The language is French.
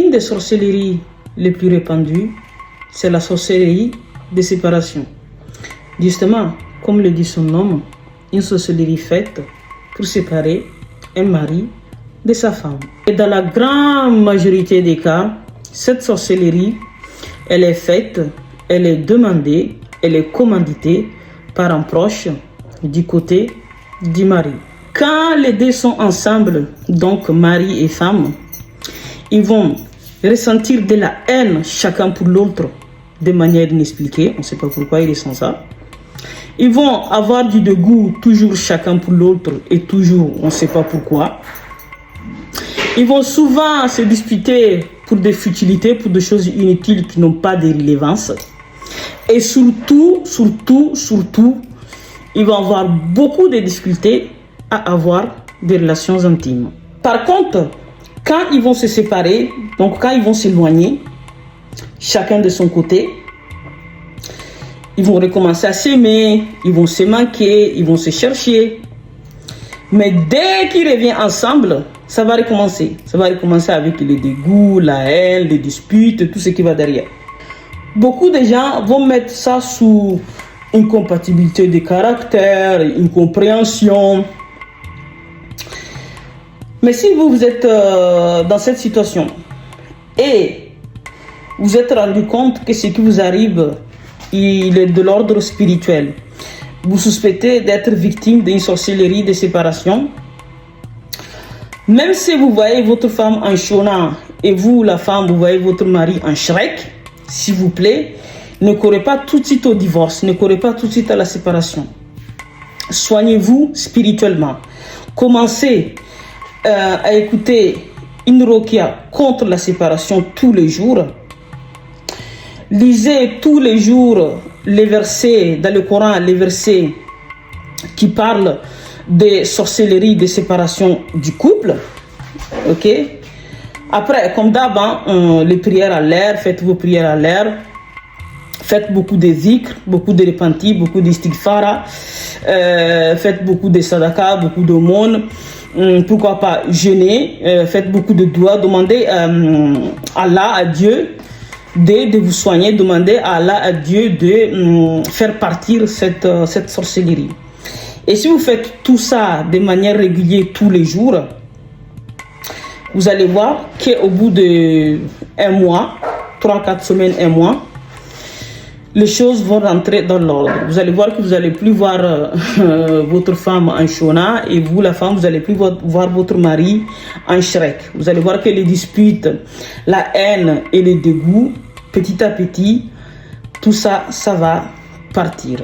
L'une des sorcelleries les plus répandues, c'est la sorcellerie de séparation. Justement, comme le dit son nom, une sorcellerie faite pour séparer un mari de sa femme. Et dans la grande majorité des cas, cette sorcellerie, elle est faite, elle est demandée, elle est commanditée par un proche du côté du mari. Quand les deux sont ensemble, donc mari et femme, ils vont ressentir de la haine chacun pour l'autre de manière inexpliquée. On ne sait pas pourquoi ils ressentent ça. Ils vont avoir du dégoût toujours chacun pour l'autre et toujours on ne sait pas pourquoi. Ils vont souvent se disputer pour des futilités, pour des choses inutiles qui n'ont pas de relevance. Et surtout, ils vont avoir beaucoup de difficultés à avoir des relations intimes. Par contre, quand ils vont se séparer, donc quand ils vont s'éloigner, chacun de son côté, ils vont recommencer à s'aimer, ils vont se manquer, ils vont se chercher. Mais dès qu'ils reviennent ensemble, ça va recommencer. Ça va recommencer avec le dégoût, la haine, les disputes, tout ce qui va derrière. Beaucoup de gens vont mettre ça sous une compatibilité de caractère, une compréhension. Mais si vous êtes dans cette situation et vous êtes rendu compte que ce qui vous arrive, il est de l'ordre spirituel, vous suspectez d'être victime d'une sorcellerie de séparation, même si vous voyez votre femme en Shona et vous, la femme, vous voyez votre mari en Shrek, s'il vous plaît, ne courez pas tout de suite au divorce, ne courez pas tout de suite à la séparation. Soignez-vous spirituellement. Commencez à écouter une ruqya contre la séparation tous les jours. Lisez tous les jours les versets dans le Coran, les versets qui parlent de sorcellerie, de séparation du couple. Ok? Après, comme d'hab, les prières à l'air, faites vos prières à l'air. Faites beaucoup de zikr, beaucoup de repentis, beaucoup d'istighfara. Faites beaucoup de sadaka, beaucoup d'aumônes. Pourquoi pas jeûner. Faites beaucoup de doigts. Demandez à Allah, à Dieu, de vous soigner. Demandez à Allah, à Dieu, de faire partir cette sorcellerie. Et si vous faites tout ça de manière régulière tous les jours, vous allez voir qu'au bout d'un mois, 3-4 semaines, un mois, les choses vont rentrer dans l'ordre. Vous allez voir que vous n'allez plus voir votre femme en Shona et vous, la femme, vous n'allez plus voir votre mari en Shrek. Vous allez voir que les disputes, la haine et le dégoût, petit à petit, tout ça, ça va partir.